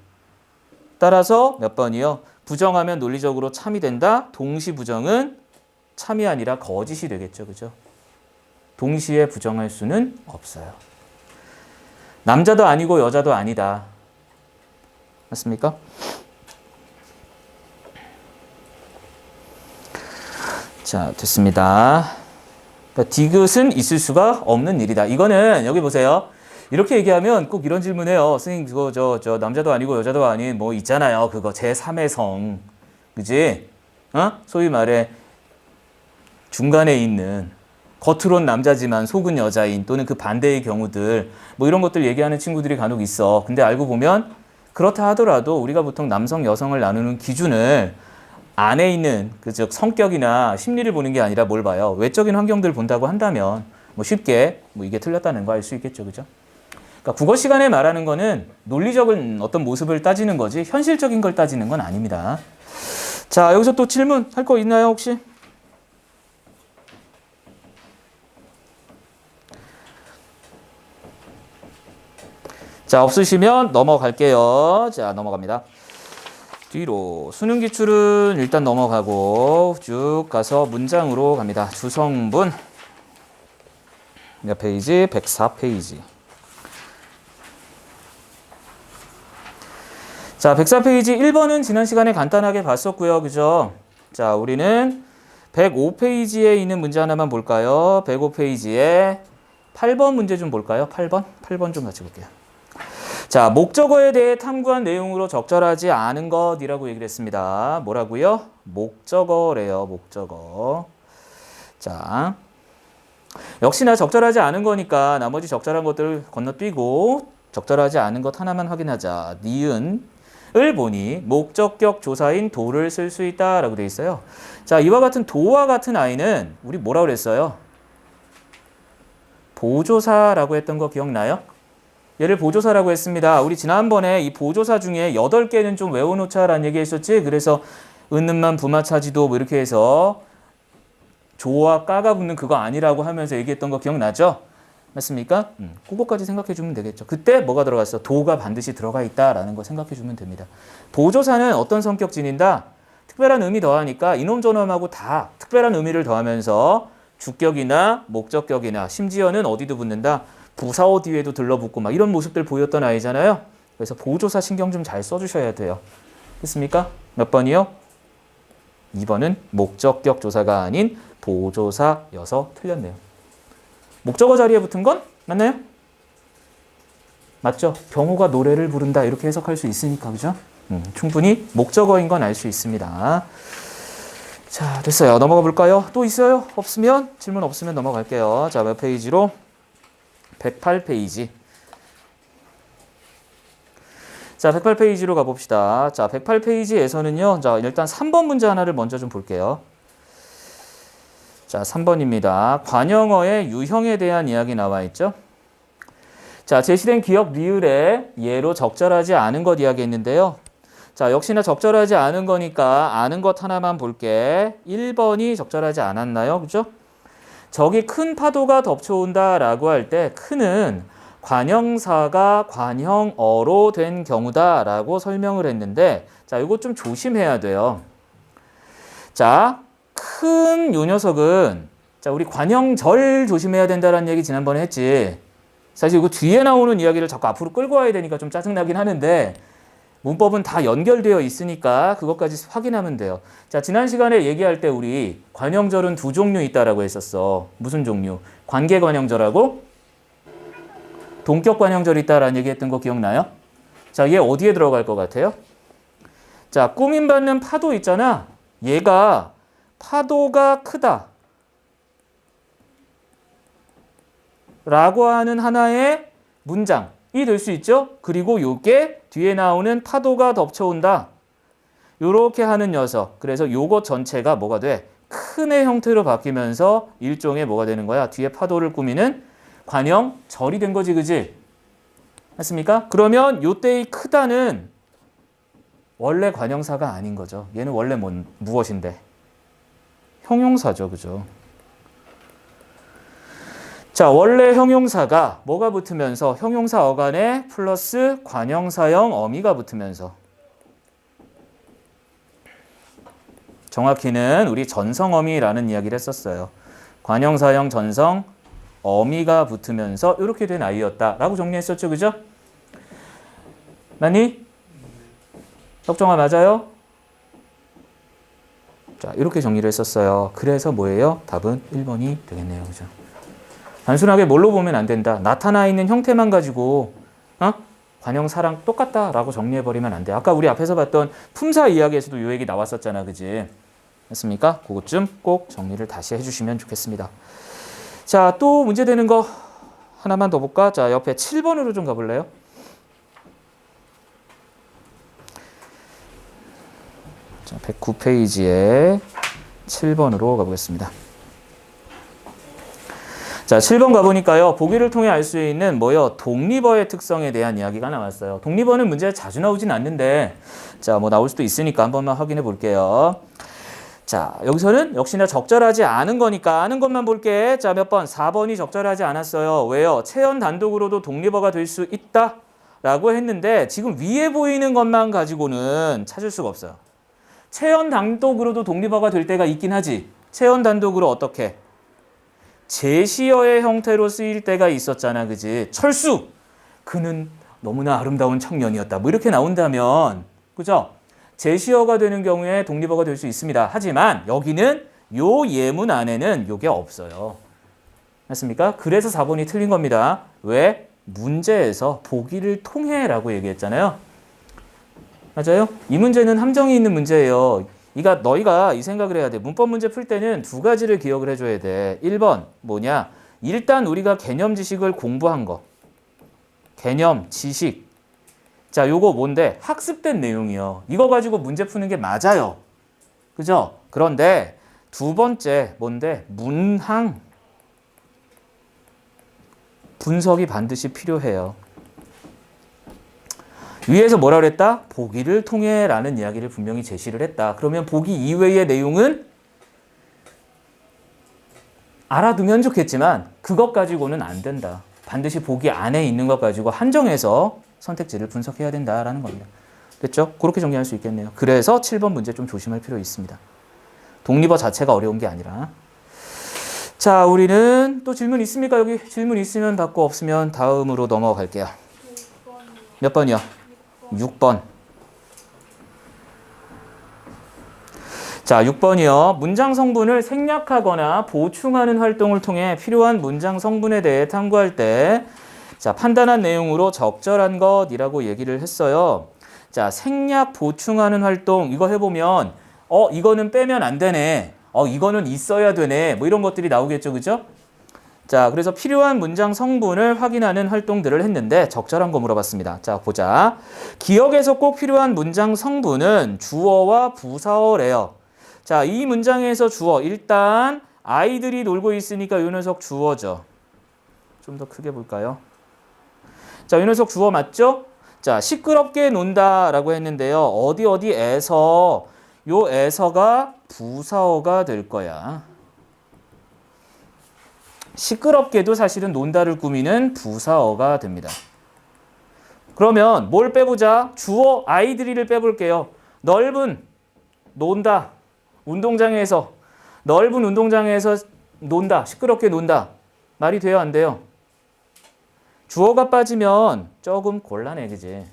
Speaker 1: 따라서 몇 번이요? 부정하면 논리적으로 참이 된다. 동시 부정은 참이 아니라 거짓이 되겠죠. 그죠? 동시에 부정할 수는 없어요. 남자도 아니고 여자도 아니다. 맞습니까? 자, 됐습니다. 그러니까 디귿은 있을 수가 없는 일이다. 이거는 여기 보세요. 이렇게 얘기하면 꼭 이런 질문해요. 선생님, 그거 저 남자도 아니고 여자도 아닌 뭐 있잖아요. 그거 제3의 성. 그지? 소위 말해 중간에 있는 겉으론 남자지만 속은 여자인 또는 그 반대의 경우들 뭐 이런 것들 얘기하는 친구들이 간혹 있어. 근데 알고 보면 그렇다 하더라도 우리가 보통 남성, 여성을 나누는 기준을 안에 있는 그 즉 성격이나 심리를 보는 게 아니라 뭘 봐요? 외적인 환경들을 본다고 한다면 뭐 쉽게 뭐 이게 틀렸다는 거 알 수 있겠죠. 그죠? 그러니까 국어 시간에 말하는 거는 논리적인 어떤 모습을 따지는 거지 현실적인 걸 따지는 건 아닙니다. 자, 여기서 또 질문 할 거 있나요, 혹시? 자, 없으시면 넘어갈게요. 자, 넘어갑니다. 뒤로 수능 기출은 일단 넘어가고 쭉 가서 문장으로 갑니다. 주성분 몇 페이지? 104페이지. 자, 104페이지 1번은 지난 시간에 간단하게 봤었고요. 그죠? 자, 우리는 105페이지에 있는 문제 하나만 볼까요? 105페이지에 8번 문제 좀 볼까요? 8번 좀 같이 볼게요. 자, 목적어에 대해 탐구한 내용으로 적절하지 않은 것이라고 얘기를 했습니다. 뭐라고요? 목적어래요. 목적어. 자, 역시나 적절하지 않은 거니까 나머지 적절한 것들을 건너뛰고 적절하지 않은 것 하나만 확인하자. 니은을 보니 목적격 조사인 도를 쓸 수 있다라고 돼 있어요. 자, 이와 같은 도와 같은 아이는 우리 뭐라고 그랬어요? 보조사라고 했던 거 기억나요? 얘를 보조사라고 했습니다. 우리 지난번에 이 보조사 중에 8개는 좀 외워놓자라는 얘기 했었지. 그래서 은는만 부마차지도 뭐 이렇게 해서 조와 까가 붙는 그거 아니라고 하면서 얘기했던 거 기억나죠? 맞습니까? 그거까지 생각해 주면 되겠죠. 그때 뭐가 들어갔어? 도가 반드시 들어가 있다라는 거 생각해 주면 됩니다. 보조사는 어떤 성격 지닌다? 특별한 의미 더하니까 이놈 저놈하고 다 특별한 의미를 더하면서 주격이나 목적격이나 심지어는 어디도 붙는다? 부사어 뒤에도 들러붙고 막 이런 모습들 보였던 아이잖아요. 그래서 보조사 신경 좀 잘 써주셔야 돼요. 됐습니까? 몇 번이요? 2번은 목적격 조사가 아닌 보조사여서 틀렸네요. 목적어 자리에 붙은 건 맞나요? 맞죠? 경호가 노래를 부른다 이렇게 해석할 수 있으니까 그죠? 충분히 목적어인 건 알 수 있습니다. 자, 됐어요. 넘어가 볼까요? 또 있어요? 없으면 질문 없으면 넘어갈게요. 자, 몇 페이지로? 108페이지. 자, 108페이지로 가봅시다. 자, 108페이지에서는요. 자, 일단 3번 문제 하나를 먼저 좀 볼게요. 자, 3번입니다. 관형어의 유형에 대한 이야기 나와 있죠. 자, 제시된 기억 리을의 예로 적절하지 않은 것 이야기했는데요. 자, 역시나 적절하지 않은 거니까 아는 것 하나만 볼게. 1번이 적절하지 않았나요? 그죠? 저기 큰 파도가 덮쳐온다라고 할 때 큰은 관형사가 관형어로 된 경우다라고 설명을 했는데 자, 이거 좀 조심해야 돼요. 자, 큰 요 녀석은 자, 우리 관형절 조심해야 된다라는 얘기 지난번에 했지. 사실 이거 뒤에 나오는 이야기를 자꾸 앞으로 끌고 와야 되니까 좀 짜증나긴 하는데 문법은 다 연결되어 있으니까 그것까지 확인하면 돼요. 자, 지난 시간에 얘기할 때 우리 관형절은 두 종류 있다라고 했었어. 무슨 종류? 관계관형절하고 동격관형절이 있다라는 얘기했던 거 기억나요? 자, 얘 어디에 들어갈 것 같아요? 자, 꾸밈받는 파도 있잖아. 얘가 파도가 크다 라고 하는 하나의 문장이 될 수 있죠. 그리고 요게 뒤에 나오는 파도가 덮쳐온다. 요렇게 하는 녀석. 그래서 요것 전체가 뭐가 돼? 큰의 형태로 바뀌면서 일종의 뭐가 되는 거야? 뒤에 파도를 꾸미는 관형절이 된 거지, 그지? 맞습니까? 그러면 요때의 크다는 원래 관형사가 아닌 거죠. 얘는 원래 무엇인데? 형용사죠, 그죠? 자, 원래 형용사가 뭐가 붙으면서 형용사 어간에 플러스 관형사형 어미가 붙으면서 정확히는 우리 전성어미라는 이야기를 했었어요. 관형사형 전성 어미가 붙으면서 이렇게 된 아이였다라고 정리했었죠, 그죠? 맞니? 덕정아 맞아요? 자, 이렇게 정리를 했었어요. 그래서 뭐예요? 답은 1번이 되겠네요, 그죠? 단순하게 뭘로 보면 안 된다. 나타나 있는 형태만 가지고 관형사랑 똑같다라고 정리해버리면 안 돼. 아까 우리 앞에서 봤던 품사 이야기에서도 이 얘기 나왔었잖아, 그지? 맞습니까? 그것 좀 꼭 정리를 다시 해주시면 좋겠습니다. 자, 또 문제되는 거 하나만 더 볼까? 자, 옆에 7번으로 좀 가볼래요? 자, 109페이지에 7번으로 가보겠습니다. 자, 7번 가보니까요. 보기를 통해 알 수 있는 뭐요? 독립어의 특성에 대한 이야기가 나왔어요. 독립어는 문제가 자주 나오진 않는데 자, 뭐 나올 수도 있으니까 한 번만 확인해 볼게요. 자, 여기서는 역시나 적절하지 않은 거니까 아는 것만 볼게. 자, 몇 번? 4번이 적절하지 않았어요. 왜요? 체연 단독으로도 독립어가 될 수 있다 라고 했는데 지금 위에 보이는 것만 가지고는 찾을 수가 없어요. 체연 단독으로도 독립어가 될 때가 있긴 하지. 체연 단독으로 어떻게? 제시어의 형태로 쓰일 때가 있었잖아, 그지? 철수! 그는 너무나 아름다운 청년이었다. 뭐 이렇게 나온다면, 그죠? 제시어가 되는 경우에 독립어가 될 수 있습니다. 하지만 여기는 요 예문 안에는 요게 없어요. 맞습니까? 그래서 4번이 틀린 겁니다. 왜? 문제에서 보기를 통해 라고 얘기했잖아요. 맞아요? 이 문제는 함정이 있는 문제예요. 너희가 이 생각을 해야 돼. 문법 문제 풀 때는 두 가지를 기억을 해줘야 돼. 1번 뭐냐? 일단 우리가 개념 지식을 공부한 거. 개념, 지식. 자, 요거 뭔데? 학습된 내용이요. 이거 가지고 문제 푸는 게 맞아요. 그죠? 그런데 두 번째 뭔데? 문항. 분석이 반드시 필요해요. 위에서 뭐라 그랬다? 보기를 통해 라는 이야기를 분명히 제시를 했다. 그러면 보기 이외의 내용은 알아두면 좋겠지만 그것 가지고는 안 된다. 반드시 보기 안에 있는 것 가지고 한정해서 선택지를 분석해야 된다라는 겁니다. 됐죠? 그렇게 정리할 수 있겠네요. 그래서 7번 문제 좀 조심할 필요 있습니다. 독립어 자체가 어려운 게 아니라. 자, 우리는 또 질문 있습니까? 여기 질문 있으면 받고 없으면 다음으로 넘어갈게요. 몇 번이요? 6번. 자, 6번이요. 문장 성분을 생략하거나 보충하는 활동을 통해 필요한 문장 성분에 대해 탐구할 때 자, 판단한 내용으로 적절한 것이라고 얘기를 했어요. 자, 생략 보충하는 활동 이거 해보면 이거는 빼면 안 되네. 이거는 있어야 되네. 뭐 이런 것들이 나오겠죠. 그죠? 자, 그래서 필요한 문장 성분을 확인하는 활동들을 했는데 적절한 거 물어봤습니다. 자, 보자. 기억에서 꼭 필요한 문장 성분은 주어와 부사어래요. 자, 이 문장에서 주어. 일단 아이들이 놀고 있으니까 이 녀석 주어죠. 좀 더 크게 볼까요? 자, 이 녀석 주어 맞죠? 자, 시끄럽게 논다라고 했는데요. 어디에서 요 에서가 부사어가 될 거야. 시끄럽게도 사실은 논다를 꾸미는 부사어가 됩니다. 그러면 뭘 빼보자? 주어 아이들이를 빼볼게요. 넓은 논다. 운동장에서 넓은 운동장에서 논다. 시끄럽게 논다. 말이 돼요, 안 돼요? 주어가 빠지면 조금 곤란해, 그지?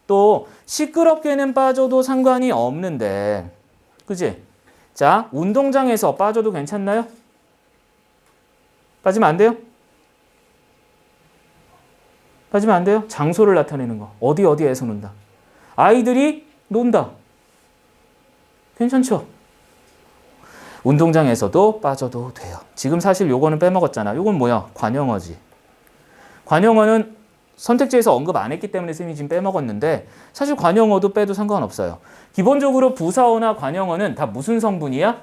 Speaker 1: 또 시끄럽게는 빠져도 상관이 없는데, 그지? 자, 운동장에서 빠져도 괜찮나요? 빠지면 안 돼요? 빠지면 안 돼요? 장소를 나타내는 거. 어디에서 논다. 아이들이 논다. 괜찮죠? 운동장에서도 빠져도 돼요. 지금 사실 요거는 빼먹었잖아. 요건 뭐야? 관용어지. 관용어는 선택지에서 언급 안 했기 때문에 쌤이 지금 빼먹었는데 사실 관용어도 빼도 상관없어요. 기본적으로 부사어나 관용어는 다 무슨 성분이야?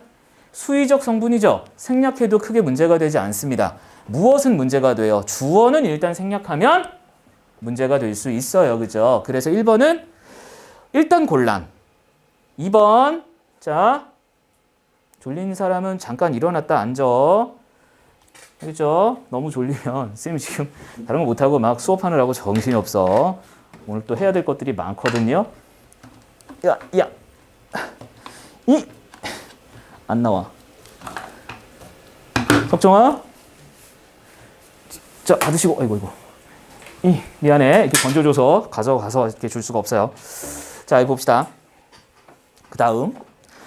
Speaker 1: 수의적 성분이죠. 생략해도 크게 문제가 되지 않습니다. 무엇은 문제가 돼요? 주어는 일단 생략하면 문제가 될 수 있어요. 그죠? 그래서 1번은 일단 곤란. 2번 자 졸린 사람은 잠깐 일어났다 앉아. 그죠? 너무 졸리면 쌤이 지금 다른 거 못하고 막 수업하느라고 정신이 없어. 오늘 또 해야 될 것들이 많거든요. 야, 안 나와. 석정아, 자 받으시고, 아이고. 미안해. 이렇게 건져줘서 가서 이렇게 줄 수가 없어요. 자, 이거 봅시다. 그 다음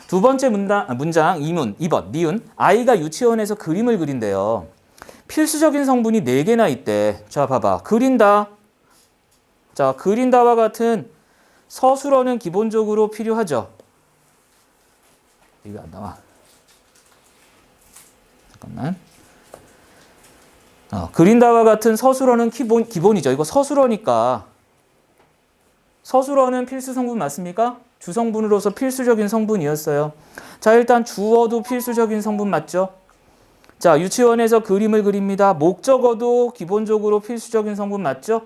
Speaker 1: 두 번째 문장 2번 니은 아이가 유치원에서 그림을 그린대요. 필수적인 성분이 4개나 있대. 자, 봐봐. 그린다. 자, 그린다와 같은 서술어는 기본적으로 필요하죠. 이거 안 나와. 잠깐만. 그린다와 같은 서술어는 기본이죠. 이거 서술어니까. 서술어는 필수 성분 맞습니까? 주성분으로서 필수적인 성분이었어요. 자, 일단 주어도 필수적인 성분 맞죠? 자, 유치원에서 그림을 그립니다. 목적어도 기본적으로 필수적인 성분 맞죠?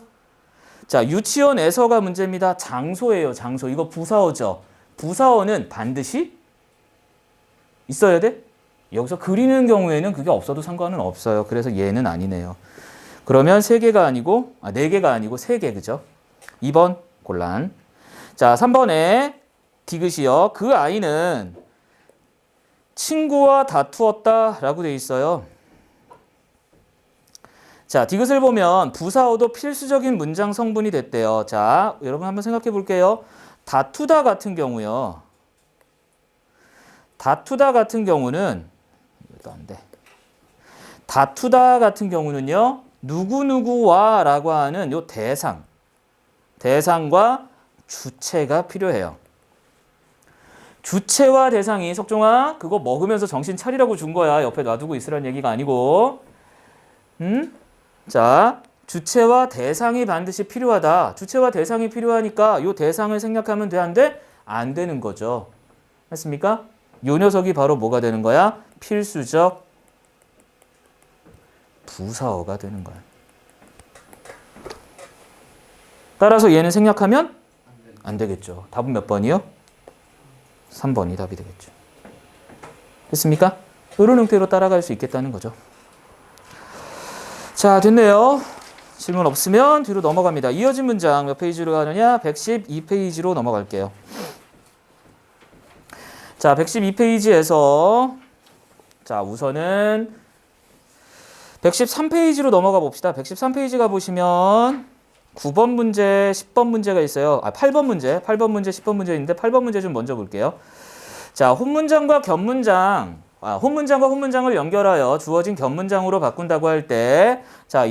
Speaker 1: 자, 유치원에서가 문제입니다. 장소예요, 장소. 이거 부사어죠. 부사어는 반드시 있어야 돼? 여기서 그리는 경우에는 그게 없어도 상관은 없어요. 그래서 얘는 아니네요. 그러면 3개가 아니고 4개가 아니고 3개, 그죠? 2번 곤란. 자, 3번에 디귿이요. 그 아이는 친구와 다투었다라고 돼 있어요. 자, 디귿을 보면 부사어도 필수적인 문장 성분이 됐대요. 자, 여러분 한번 생각해 볼게요. 다투다 같은 경우요. 다투다 같은 경우는 이것도 안 돼. 다투다 같은 경우는요. 누구누구와 라고 하는 요 대상과 주체가 필요해요. 주체와 대상이 석종아 그거 먹으면서 정신 차리라고 준 거야. 옆에 놔두고 있으라는 얘기가 아니고. 자, 주체와 대상이 반드시 필요하다. 주체와 대상이 필요하니까 요 대상을 생략하면 돼, 안 돼? 안 되는 거죠. 맞습니까? 요 녀석이 바로 뭐가 되는 거야? 필수적 부사어가 되는 거야. 따라서 얘는 생략하면 안 되겠죠. 답은 몇 번이요? 3번이 답이 되겠죠. 됐습니까? 이런 형태로 따라갈 수 있겠다는 거죠. 자, 됐네요. 질문 없으면 뒤로 넘어갑니다. 이어진 문장 몇 페이지로 가느냐? 112페이지로 넘어갈게요. 자, 112페이지에서 자, 우선은 113페이지로 넘어가 봅시다. 113페이지 가보시면 9번 문제, 10번 문제가 있어요. 8번 문제, 10번 문제 있는데 8번 문제 좀 먼저 볼게요. 자, 혼문장과 곁문장, 혼문장과 혼문장을 연결하여 주어진 곁문장으로 바꾼다고 할 때, 자,